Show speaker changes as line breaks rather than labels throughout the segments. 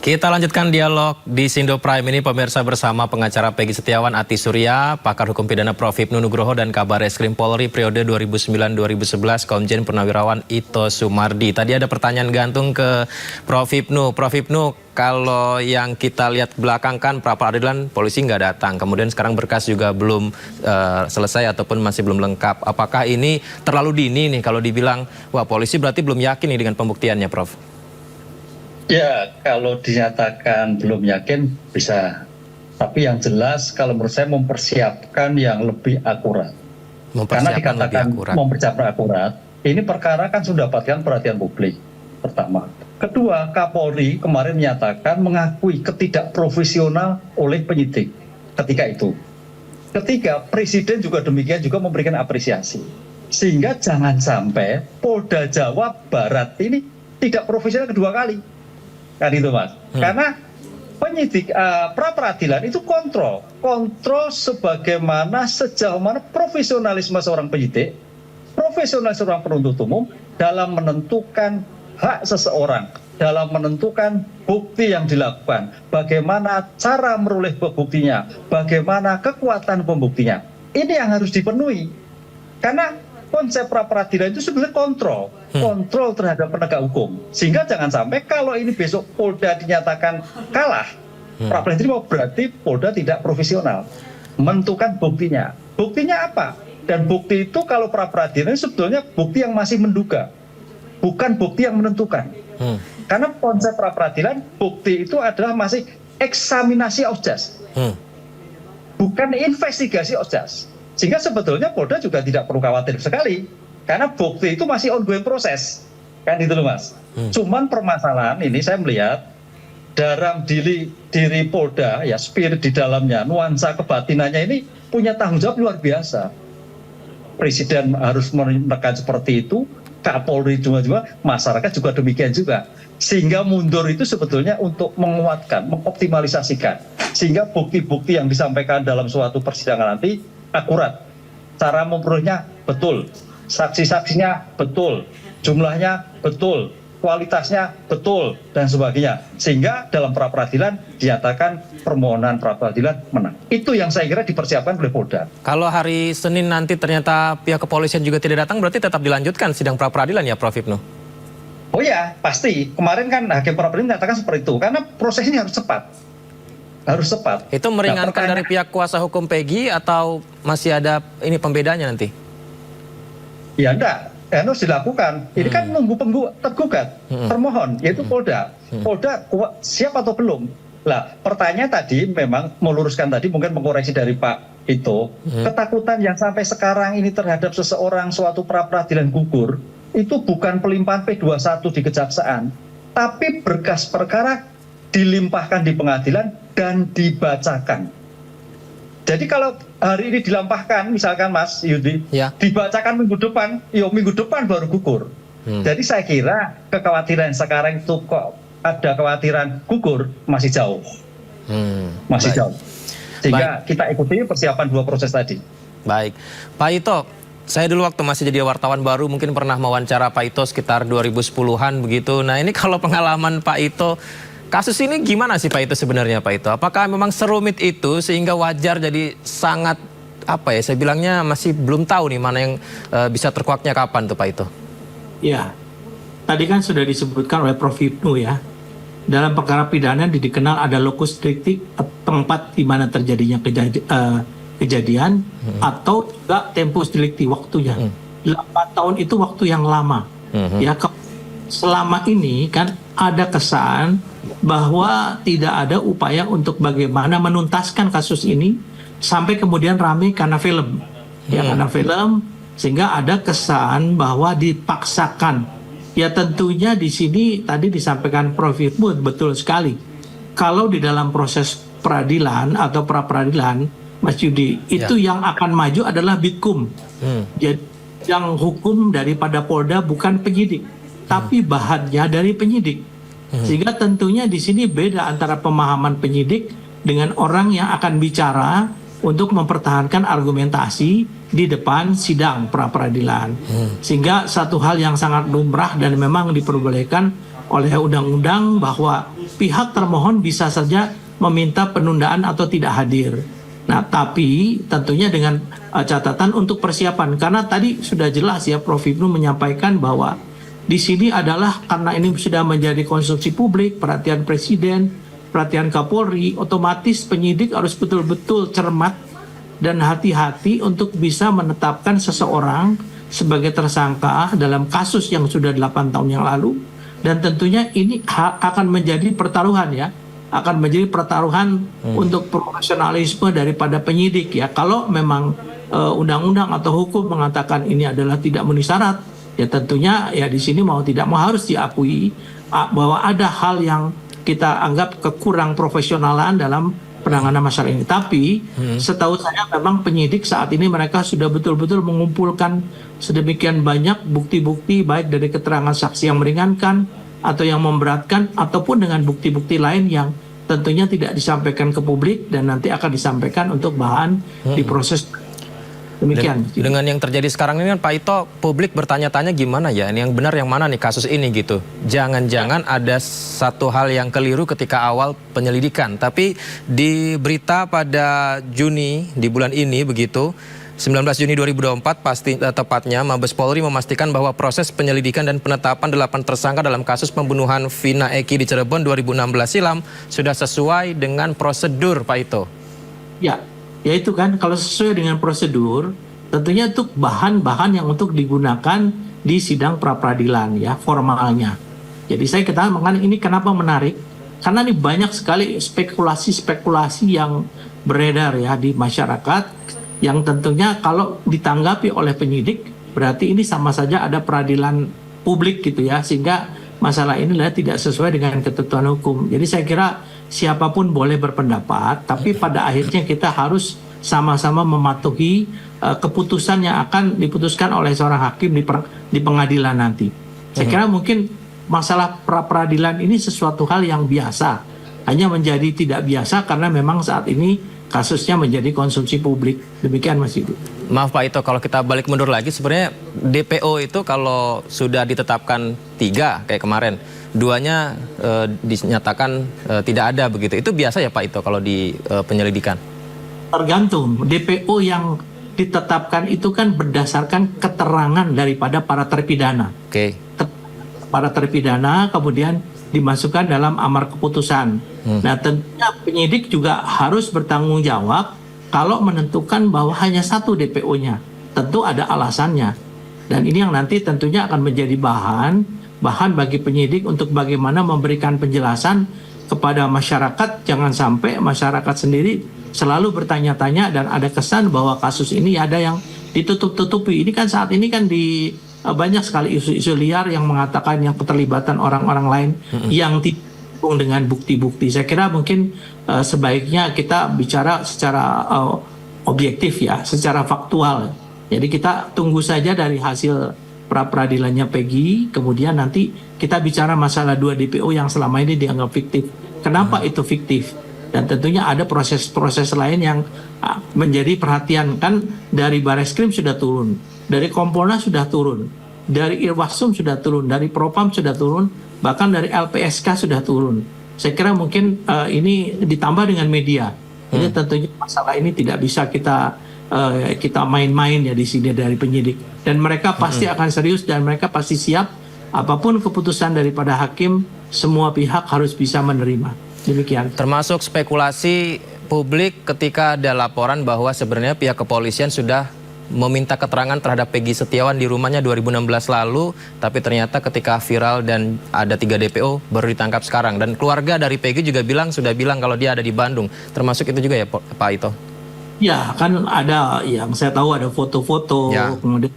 Kita lanjutkan dialog di Sindo Prime ini pemirsa bersama pengacara Peggy Setiawan Ati Surya, pakar hukum pidana Prof. Hipnu Nugroho dan Kabar Reskrim Polri periode 2009-2011 Komjen Purnawirawan Ito Sumardi. Tadi ada pertanyaan gantung ke Prof. Hipnu. Prof. Hipnu, kalau yang kita lihat belakang kan pra-peradilan polisi nggak datang, kemudian sekarang berkas juga belum selesai ataupun masih belum lengkap. Apakah ini terlalu dini nih kalau dibilang, wah polisi berarti belum yakin nih dengan pembuktiannya, Prof?
Ya, kalau dinyatakan belum yakin bisa. Tapi yang jelas kalau menurut saya mempersiapkan yang lebih akurat. Karena dikatakan mempersiapkan akurat, ini perkara kan sudah dapatkan perhatian publik, pertama. Kedua, Kapolri kemarin menyatakan mengakui ketidakprofesional oleh penyidik ketika itu. Ketiga, Presiden juga demikian juga memberikan apresiasi. Sehingga jangan sampai Polda Jawa Barat ini tidak profesional kedua kali. Kan itu Mas, karena penyidik pra-peradilan itu kontrol sebagaimana sejauh mana profesionalisme seorang penyidik, profesionalisme seorang penuntut umum dalam menentukan hak seseorang, dalam menentukan bukti yang dilakukan, bagaimana cara meroleh buktinya, bagaimana kekuatan pembuktinya. Ini yang harus dipenuhi, karena konsep pra-peradilan itu sebenarnya kontrol terhadap penegak hukum. Sehingga jangan sampai kalau ini besok Polda dinyatakan kalah, pra-peradilan berarti Polda tidak profesional menentukan buktinya. Buktinya apa? Dan bukti itu kalau pra-peradilan sebetulnya bukti yang masih menduga, bukan bukti yang menentukan. Karena konsep pra-peradilan bukti itu adalah masih eksaminasi osjas, bukan investigasi osjas. Sehingga sebetulnya Polda juga tidak perlu khawatir sekali, karena bukti itu masih ongoing proses, kan itu loh Mas. Cuman permasalahan ini saya melihat dalam diri Polda, ya spirit di dalamnya, nuansa kebatinannya ini punya tanggung jawab luar biasa. Presiden harus menekan seperti itu, Kapolri juga, masyarakat juga demikian juga. Sehingga mundur itu sebetulnya untuk menguatkan, mengoptimalisasikan, sehingga bukti-bukti yang disampaikan dalam suatu persidangan nanti akurat, cara memperolehnya betul, saksi-saksinya betul, jumlahnya betul, kualitasnya betul, dan sebagainya. Sehingga dalam pra-peradilan dinyatakan permohonan pra-peradilan menang. Itu yang saya kira dipersiapkan oleh Polda.
Kalau hari Senin nanti ternyata pihak kepolisian juga tidak datang, berarti tetap dilanjutkan sidang pra-peradilan ya Prof. Hipnu?
Oh ya, pasti. Kemarin kan hakim pra-peradilan menyatakan seperti itu, karena prosesnya harus cepat. Harus cepat.
Itu meringankan dari pihak kuasa hukum Peggy atau masih ada ini pembedanya nanti?
Ya enggak, harus dilakukan. Ini kan nunggu tergugat, termohon, yaitu Polda. Polda siap atau belum? Lah, pertanyaan tadi memang meluruskan tadi, mungkin mengkoreksi dari Pak itu, ketakutan yang sampai sekarang ini terhadap seseorang suatu pra-peradilan gugur, itu bukan pelimpahan P21 di kejaksaan, tapi berkas perkara dilimpahkan di pengadilan dan dibacakan. Jadi kalau hari ini dilampahkan, misalkan Mas Yudi, dibacakan minggu depan baru gugur. Jadi saya kira kekhawatiran sekarang itu kok ada kekhawatiran gugur masih jauh, masih jauh. Sehingga kita ikuti persiapan dua proses tadi.
Baik, Pak Ito, saya dulu waktu masih jadi wartawan baru mungkin pernah mewawancara Pak Ito sekitar 2010-an begitu. Nah ini kalau pengalaman Pak Ito, kasus ini gimana sih Pak Ito sebenarnya Pak Ito? Apakah memang serumit itu sehingga wajar jadi sangat apa ya, saya bilangnya masih belum tahu nih mana yang bisa terkuaknya kapan tuh Pak Ito? Ya,
tadi kan sudah disebutkan oleh Prof. Hipnu ya. Dalam perkara pidana dikenal ada locus delicti, tempat di mana terjadinya kejadian atau juga tempus delicti, waktunya. 8 tahun itu waktu yang lama. Ya, selama ini kan ada kesan bahwa tidak ada upaya untuk bagaimana menuntaskan kasus ini sampai kemudian ramai karena film. Ya, karena film, sehingga ada kesan bahwa dipaksakan. Ya tentunya di sini tadi disampaikan Prof. Hipnu betul sekali. Kalau di dalam proses peradilan atau pra-peradilan, Mas Yudi, itu yang akan maju adalah Bitkum. Jadi yang hukum daripada Polda bukan penyidik, tapi bahannya dari penyidik. Sehingga tentunya di sini beda antara pemahaman penyidik dengan orang yang akan bicara untuk mempertahankan argumentasi di depan sidang pra-peradilan. Sehingga satu hal yang sangat lumrah dan memang diperbolehkan oleh undang-undang bahwa pihak termohon bisa saja meminta penundaan atau tidak hadir. Nah, tapi tentunya dengan catatan untuk persiapan, karena tadi sudah jelas ya Prof. Ibnu menyampaikan bahwa di sini adalah karena ini sudah menjadi konsumsi publik, perhatian Presiden, perhatian Kapolri, otomatis penyidik harus betul-betul cermat dan hati-hati untuk bisa menetapkan seseorang sebagai tersangka dalam kasus yang sudah 8 tahun yang lalu. Dan tentunya ini akan menjadi pertaruhan ya, akan menjadi pertaruhan untuk profesionalisme daripada penyidik ya. Kalau memang undang-undang atau hukum mengatakan ini adalah tidak memenuhi syarat, ya tentunya ya di sini mau tidak mau harus diakui bahwa ada hal yang kita anggap kekurang profesionalan dalam penanganan masalah ini. Tapi setahu saya memang penyidik saat ini mereka sudah betul-betul mengumpulkan sedemikian banyak bukti-bukti baik dari keterangan saksi yang meringankan atau yang memberatkan ataupun dengan bukti-bukti lain yang tentunya tidak disampaikan ke publik dan nanti akan disampaikan untuk bahan diproses. Demikian.
Dengan yang terjadi sekarang ini kan Pak Ito, publik bertanya-tanya gimana ya, ini yang benar yang mana nih kasus ini gitu. Jangan-jangan ada satu hal yang keliru ketika awal penyelidikan. Tapi di berita pada Juni di bulan ini begitu, 19 Juni 2024 pasti tepatnya Mabes Polri memastikan bahwa proses penyelidikan dan penetapan 8 tersangka dalam kasus pembunuhan Vina Eki di Cirebon 2016 silam sudah sesuai dengan prosedur, Pak Ito.
Ya, yaitu kan kalau sesuai dengan prosedur, tentunya itu bahan-bahan yang untuk digunakan di sidang pra-peradilan ya formalnya. Jadi saya katakan ini kenapa menarik? Karena ini banyak sekali spekulasi-spekulasi yang beredar ya di masyarakat yang tentunya kalau ditanggapi oleh penyidik berarti ini sama saja ada peradilan publik gitu ya, sehingga masalah ini tidak sesuai dengan ketentuan hukum. Jadi saya kira siapapun boleh berpendapat, tapi pada akhirnya kita harus sama-sama mematuhi keputusan yang akan diputuskan oleh seorang hakim di pengadilan nanti. Saya kira mungkin masalah pra-peradilan ini sesuatu hal yang biasa, hanya menjadi tidak biasa karena memang saat ini kasusnya menjadi konsumsi publik. Demikian Mas Ibu.
Maaf Pak Ito, kalau kita balik mundur lagi, sebenarnya DPO itu kalau sudah ditetapkan 3 kayak kemarin, 2-nya dinyatakan tidak ada begitu. Itu biasa ya Pak Ito kalau di penyelidikan?
Tergantung. DPO yang ditetapkan itu kan berdasarkan keterangan daripada para terpidana.
Oke.
Para terpidana kemudian dimasukkan dalam amar keputusan. Nah tentunya penyidik juga harus bertanggung jawab kalau menentukan bahwa hanya 1 DPO-nya. Tentu ada alasannya. Dan ini yang nanti tentunya akan menjadi bahan bagi penyidik untuk bagaimana memberikan penjelasan kepada masyarakat. Jangan sampai masyarakat sendiri selalu bertanya-tanya dan ada kesan bahwa kasus ini ada yang ditutup-tutupi. Ini kan saat ini kan banyak sekali isu-isu liar yang mengatakan yang keterlibatan orang-orang lain yang tidak dengan bukti-bukti. Saya kira mungkin sebaiknya kita bicara secara objektif ya, secara faktual. Jadi kita tunggu saja dari hasil pra-peradilannya Peggy, kemudian nanti kita bicara masalah 2 DPO yang selama ini dianggap fiktif. Kenapa itu fiktif? Dan tentunya ada proses-proses lain yang menjadi perhatian. Kan dari Bareskrim sudah turun, dari Kompolnas sudah turun, dari Irwasum sudah turun, dari Propam sudah turun, bahkan dari LPSK sudah turun. Saya kira mungkin ini ditambah dengan media. Ini tentunya masalah ini tidak bisa kita main-main ya di sini dari penyidik. Dan mereka pasti akan serius dan mereka pasti siap apapun keputusan daripada hakim, semua pihak harus bisa menerima. Demikian.
Termasuk spekulasi publik ketika ada laporan bahwa sebenarnya pihak kepolisian sudah meminta keterangan terhadap Peggy Setiawan di rumahnya 2016 lalu, tapi ternyata ketika viral dan ada 3 DPO baru ditangkap sekarang. Dan keluarga dari Peggy juga sudah bilang kalau dia ada di Bandung. Termasuk itu juga ya Pak Ito? Ya,
kan ada yang saya tahu ada foto-foto, kemudian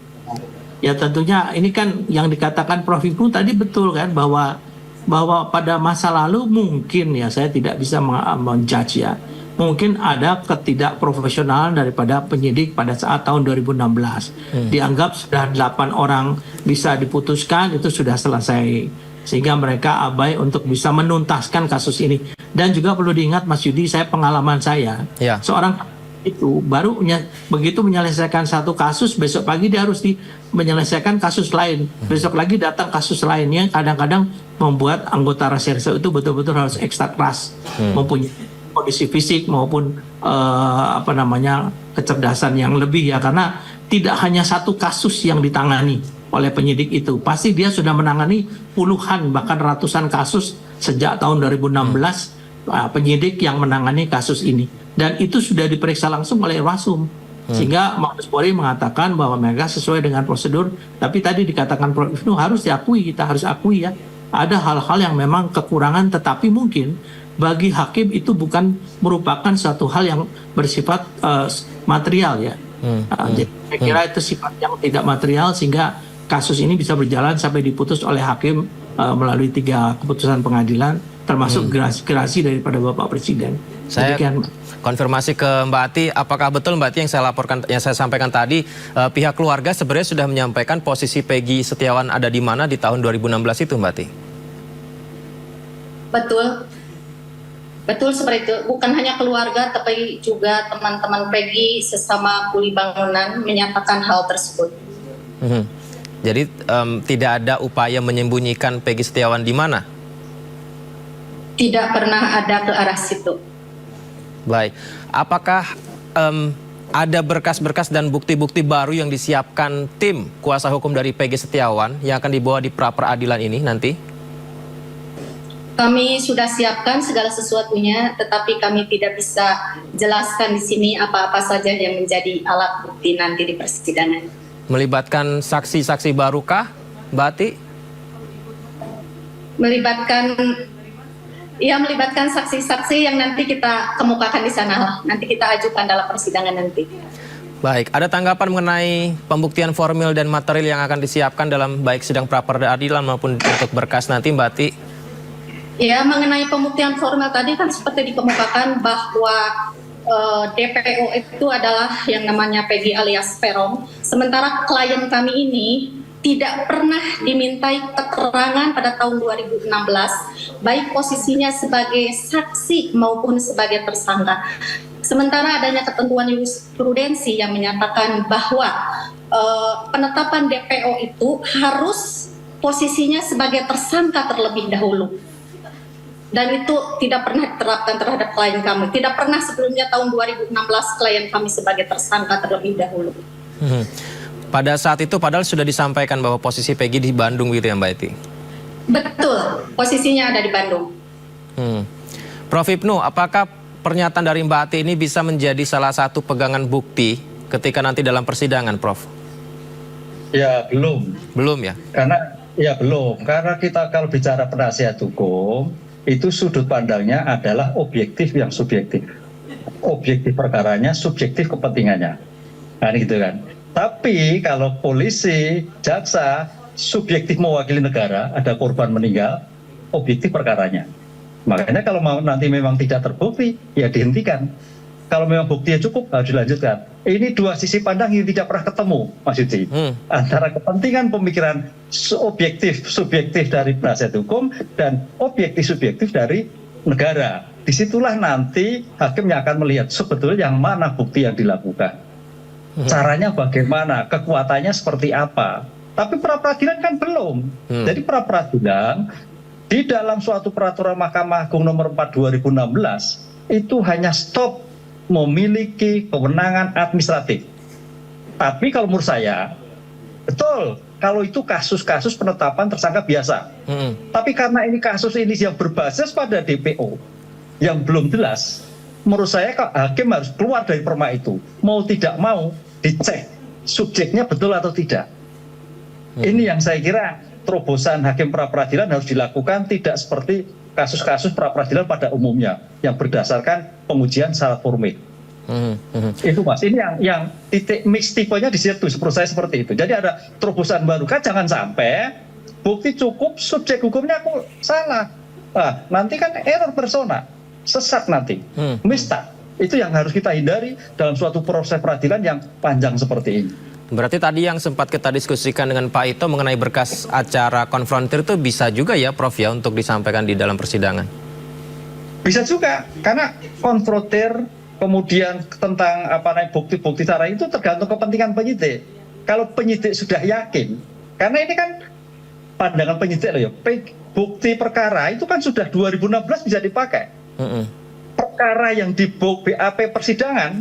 ya tentunya ini kan yang dikatakan Prof. Ibnu tadi betul kan bahwa pada masa lalu mungkin ya saya tidak bisa menjudge ya. Mungkin ada ketidakprofesionalan daripada penyidik pada saat tahun 2016. Dianggap sudah 8 orang bisa diputuskan, itu sudah selesai. Sehingga mereka abai untuk bisa menuntaskan kasus ini. Dan juga perlu diingat Mas Yudi, pengalaman saya. Seorang itu begitu menyelesaikan satu kasus, besok pagi dia harus menyelesaikan kasus lain, besok lagi datang kasus lain yang kadang-kadang membuat anggota reserse itu betul-betul harus ekstra keras, mempunyai kondisi fisik maupun kecerdasan yang lebih ya, karena tidak hanya satu kasus yang ditangani oleh penyidik itu, pasti dia sudah menangani puluhan bahkan ratusan kasus sejak tahun 2016. Penyidik yang menangani kasus ini, dan itu sudah diperiksa langsung oleh Irwasum, sehingga Mabes Polri mengatakan bahwa mereka sesuai dengan prosedur. Tapi tadi dikatakan Prof. Ibnu harus diakui, kita harus akui ya, ada hal-hal yang memang kekurangan, tetapi mungkin bagi hakim itu bukan merupakan suatu hal yang bersifat material ya. Jadi saya kira itu sifat yang tidak material, sehingga kasus ini bisa berjalan sampai diputus oleh hakim melalui 3 keputusan pengadilan, termasuk gerasi daripada Bapak Presiden.
Saya
Demikian.
konfirmasi ke Mbak Ati, apakah betul Mbak Ati yang saya sampaikan tadi, pihak keluarga sebenarnya sudah menyampaikan posisi Peggy Setiawan ada di mana di tahun 2016 itu, Mbak Ati?
Betul seperti itu. Bukan hanya keluarga, tapi juga teman-teman Peggy sesama kuli bangunan menyatakan hal tersebut.
Jadi tidak ada upaya menyembunyikan Peggy Setiawan di mana?
Tidak pernah ada ke arah situ.
Baik, apakah ada berkas-berkas dan bukti-bukti baru yang disiapkan tim kuasa hukum dari Peggy Setiawan yang akan dibawa di pra-peradilan ini nanti?
Kami sudah siapkan segala sesuatunya, tetapi kami tidak bisa jelaskan di sini apa-apa saja yang menjadi alat bukti nanti di persidangan.
Melibatkan saksi-saksi barukah, Mbak Ati?
Melibatkan saksi-saksi yang nanti kita kemukakan di sana, nanti kita ajukan dalam persidangan nanti.
Baik, ada tanggapan mengenai pembuktian formil dan material yang akan disiapkan dalam baik sidang pra-peradilan maupun untuk berkas nanti, Mbak Ati?
Ya, mengenai pembuktian formil tadi kan seperti dikemukakan bahwa DPO itu adalah yang namanya Peggy alias Peron, sementara klien kami ini tidak pernah dimintai keterangan pada tahun 2016, baik posisinya sebagai saksi maupun sebagai tersangka. Sementara adanya ketentuan jurisprudensi yang menyatakan bahwa penetapan DPO itu harus posisinya sebagai tersangka terlebih dahulu. Dan itu tidak pernah diterapkan terhadap klien kami. Tidak pernah sebelumnya tahun 2016 klien kami sebagai tersangka terlebih dahulu.
Pada saat itu padahal sudah disampaikan bahwa posisi Peggy di Bandung gitu ya, Mbak Ati?
Betul, posisinya ada di Bandung.
Prof. Ibnu, apakah pernyataan dari Mbak Ati ini bisa menjadi salah satu pegangan bukti ketika nanti dalam persidangan, Prof?
Ya belum.
Belum ya?
Karena kita kalau bicara penasihat hukum, itu sudut pandangnya adalah objektif yang subjektif. Objektif perkaranya, subjektif kepentingannya. Nah gitu kan. Tapi kalau polisi, jaksa, subjektif mewakili negara, ada korban meninggal, objektif perkaranya. Makanya kalau nanti memang tidak terbukti, ya dihentikan. Kalau memang buktinya cukup, harus dilanjutkan. Ini dua sisi pandang yang tidak pernah ketemu, Mas Yudi. Antara kepentingan pemikiran subjektif dari penasihat hukum dan objektif-subjektif dari negara. Disitulah nanti hakimnya akan melihat sebetulnya yang mana bukti yang dilakukan. Caranya bagaimana, kekuatannya seperti apa. Tapi pra-peradilan kan belum. Jadi pra-peradilan di dalam suatu peraturan Mahkamah Agung nomor 4 2016 itu hanya stop memiliki kewenangan administratif. Tapi kalau menurut saya, betul, kalau itu kasus-kasus penetapan tersangka biasa. Tapi karena ini kasus ini yang berbasis pada DPO yang belum jelas, menurut saya hakim harus keluar dari perma itu. Mau tidak mau dicek subjeknya betul atau tidak. Ini yang saya kira terobosan hakim pra-peradilan harus dilakukan, tidak seperti kasus-kasus pra-peradilan pada umumnya yang berdasarkan pengujian syarat formil. Itu Mas, ini yang titik mix tipenya di situ, menurut saya seperti itu. Jadi ada terobosan baru, kan jangan sampai bukti cukup, subjek hukumnya kok salah. Nanti kan error persona, sesat nanti, mistake. Itu yang harus kita hindari dalam suatu proses peradilan yang panjang seperti ini.
Berarti tadi yang sempat kita diskusikan dengan Pak Ito mengenai berkas acara konfrontir itu bisa juga ya, Prof, ya, untuk disampaikan di dalam persidangan?
Bisa juga, karena konfrontir kemudian tentang bukti-bukti cara itu tergantung kepentingan penyidik. Kalau penyidik sudah yakin, karena ini kan pandangan penyidik loh ya, bukti perkara itu kan sudah 2016 bisa dipakai. Perkara yang di BAP persidangan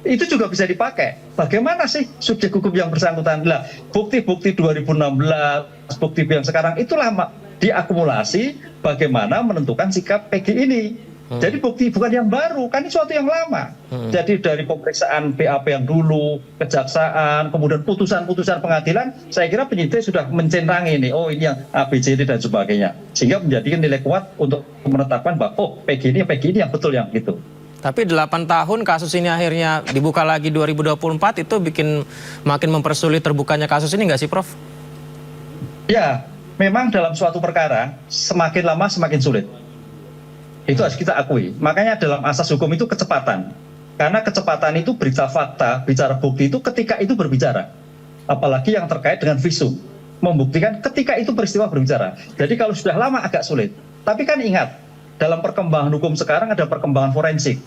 itu juga bisa dipakai. Bagaimana sih subjek hukum yang bersangkutan? Lah, bukti-bukti 2016, bukti yang sekarang itulah diakumulasi bagaimana menentukan sikap PG ini. Jadi bukti bukan yang baru, kan ini suatu yang lama. Jadi dari pemeriksaan BAP yang dulu, kejaksaan, kemudian putusan-putusan pengadilan, saya kira penyidik sudah mencenrangi ini, oh ini yang ABCD dan sebagainya. Sehingga menjadikan nilai kuat untuk menetapkan bahwa oh PG ini yang betul yang gitu.
Tapi 8 tahun kasus ini akhirnya dibuka lagi 2024, itu bikin makin mempersulit terbukanya kasus ini nggak sih, Prof?
Ya, memang dalam suatu perkara semakin lama semakin sulit. Itu harus kita akui. Makanya dalam asas hukum itu kecepatan. Karena kecepatan itu berita fakta, bicara bukti itu ketika itu berbicara. Apalagi yang terkait dengan visum. Membuktikan ketika itu peristiwa berbicara. Jadi kalau sudah lama agak sulit. Tapi kan ingat, dalam perkembangan hukum sekarang ada perkembangan forensik.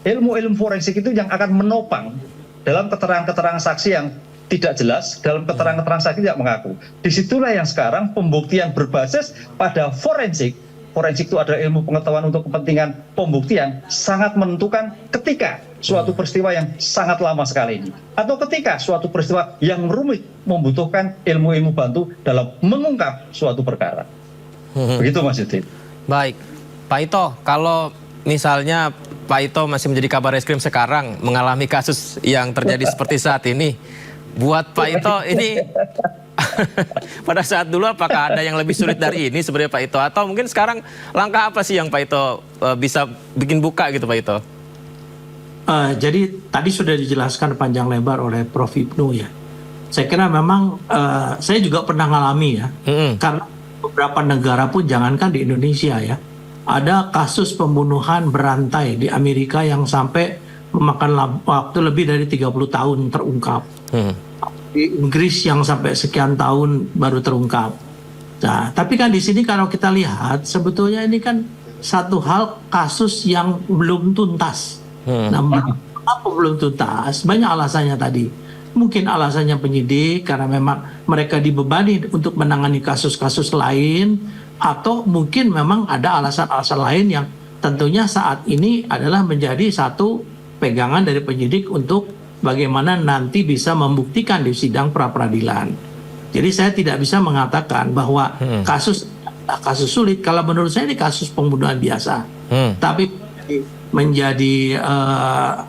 Ilmu-ilmu forensik itu yang akan menopang dalam keterangan-keterangan saksi yang tidak jelas, dalam keterangan-keterangan saksi tidak mengaku. Disitulah yang sekarang pembuktian berbasis pada forensik. Forensik itu adalah ilmu pengetahuan untuk kepentingan pembuktian, sangat menentukan ketika suatu peristiwa yang sangat lama sekali ini. Atau ketika suatu peristiwa yang rumit membutuhkan ilmu-ilmu bantu dalam mengungkap suatu perkara. Begitu Mas Yudin.
Baik, Pak Ito, kalau misalnya Pak Ito masih menjadi Kabar Reskrim sekarang, mengalami kasus yang terjadi seperti saat ini, buat Pak Ito ini pada saat dulu apakah ada yang lebih sulit dari ini sebenarnya Pak Ito? Atau mungkin sekarang langkah apa sih yang Pak Ito bisa bikin buka gitu Pak Ito?
Jadi tadi sudah dijelaskan panjang lebar oleh Prof. Ibnu ya. Saya kira memang saya juga pernah ngalami ya. Karena beberapa negara pun jangankan di Indonesia ya. Ada kasus pembunuhan berantai di Amerika yang sampai memakan waktu lebih dari 30 tahun terungkap. Di Inggris yang sampai sekian tahun baru terungkap. Nah, tapi kan di sini kalau kita lihat sebetulnya ini kan satu hal kasus yang belum tuntas. Nah, apa belum tuntas? Banyak alasannya tadi. Mungkin alasannya penyidik karena memang mereka dibebani untuk menangani kasus-kasus lain, atau mungkin memang ada alasan-alasan lain yang tentunya saat ini adalah menjadi satu pegangan dari penyidik untuk bagaimana nanti bisa membuktikan di sidang pra-peradilan. Jadi saya tidak bisa mengatakan bahwa kasus sulit. Kalau menurut saya ini kasus pembunuhan biasa. Tapi menjadi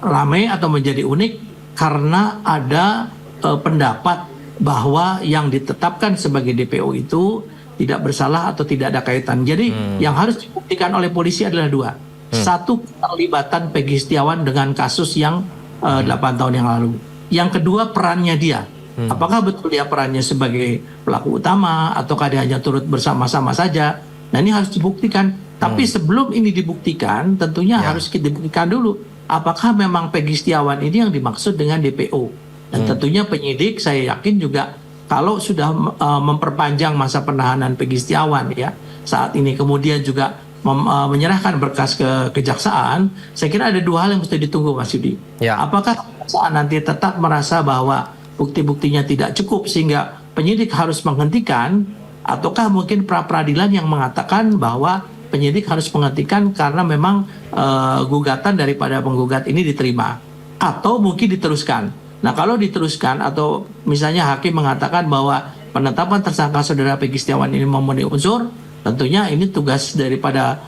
ramai atau menjadi unik karena ada pendapat bahwa yang ditetapkan sebagai DPO itu tidak bersalah atau tidak ada kaitan. Jadi yang harus dibuktikan oleh polisi adalah dua. Satu, keterlibatan Peggy Setiawan dengan kasus yang 8 tahun yang lalu. Yang kedua, perannya dia. Apakah betul dia perannya sebagai pelaku utama ataukah dia hanya turut bersama-sama saja? Nah, ini harus dibuktikan. Tapi sebelum ini dibuktikan, tentunya harus dibuktikan dulu apakah memang Peggy Setiawan ini yang dimaksud dengan DPO. Dan tentunya penyidik saya yakin juga kalau sudah memperpanjang masa penahanan Peggy Setiawan ya saat ini, kemudian juga menyerahkan berkas ke kejaksaan, saya kira ada dua hal yang mesti ditunggu Mas Yudi. Apakah kejaksaan nanti tetap merasa bahwa bukti-buktinya tidak cukup sehingga penyidik harus menghentikan, ataukah mungkin pra-peradilan yang mengatakan bahwa penyidik harus menghentikan karena memang gugatan daripada penggugat ini diterima, atau mungkin diteruskan. Nah, kalau diteruskan atau misalnya hakim mengatakan bahwa penetapan tersangka saudara Peggy Setiawan ini memenuhi unsur, tentunya ini tugas daripada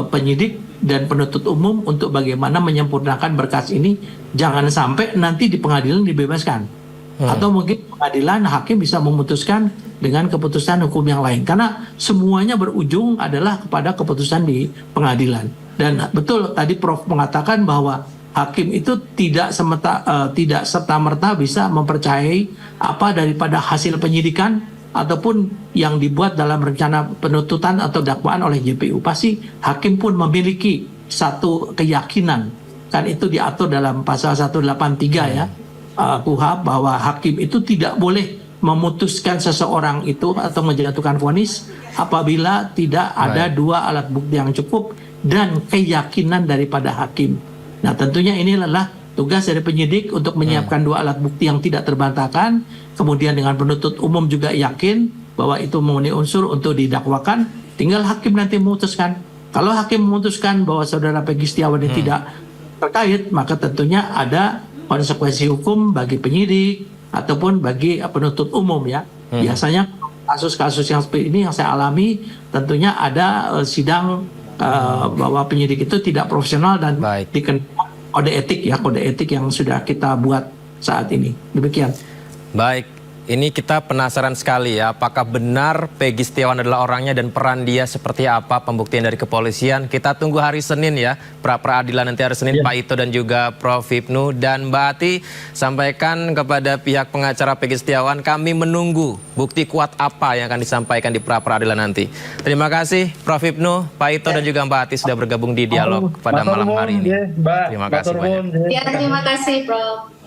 penyidik dan penuntut umum untuk bagaimana menyempurnakan berkas ini, jangan sampai nanti di pengadilan dibebaskan. Atau mungkin pengadilan hakim bisa memutuskan dengan keputusan hukum yang lain. Karena semuanya berujung adalah kepada keputusan di pengadilan. Dan betul tadi Prof mengatakan bahwa hakim itu tidak serta-merta bisa mempercayai apa daripada hasil penyidikan ataupun yang dibuat dalam rencana penuntutan atau dakwaan oleh JPU. Pasti hakim pun memiliki satu keyakinan. Kan itu diatur dalam pasal 183 ya KUHP, bahwa hakim itu tidak boleh memutuskan seseorang itu atau menjatuhkan vonis apabila tidak ada dua alat bukti yang cukup dan keyakinan daripada hakim. Nah, tentunya ini adalah tugas dari penyidik untuk menyiapkan dua alat bukti yang tidak terbantahkan, kemudian dengan penuntut umum juga yakin bahwa itu memenuhi unsur untuk didakwakan, tinggal hakim nanti memutuskan. Kalau hakim memutuskan bahwa saudara Peggy Setiawan ini tidak terkait, maka tentunya ada konsekuensi hukum bagi penyidik ataupun bagi penuntut umum ya. Biasanya kasus-kasus yang seperti ini yang saya alami, tentunya ada sidang bahwa penyidik itu tidak profesional dan dikenal kode etik yang sudah kita buat saat ini. Demikian.
Baik, ini kita penasaran sekali ya, apakah benar Peggy Setiawan adalah orangnya dan peran dia seperti apa, pembuktian dari kepolisian. Kita tunggu hari Senin ya, pra-peradilan nanti hari Senin, Pak Ito dan juga Prof. Hipnu. Dan Mbak Ati, sampaikan kepada pihak pengacara Peggy Setiawan, kami menunggu bukti kuat apa yang akan disampaikan di pra-peradilan nanti. Terima kasih Prof. Hipnu, Pak Ito dan juga Mbak Ati sudah bergabung di dialog pada malam hari ini. Terima kasih banyak.
Ya, terima kasih Prof.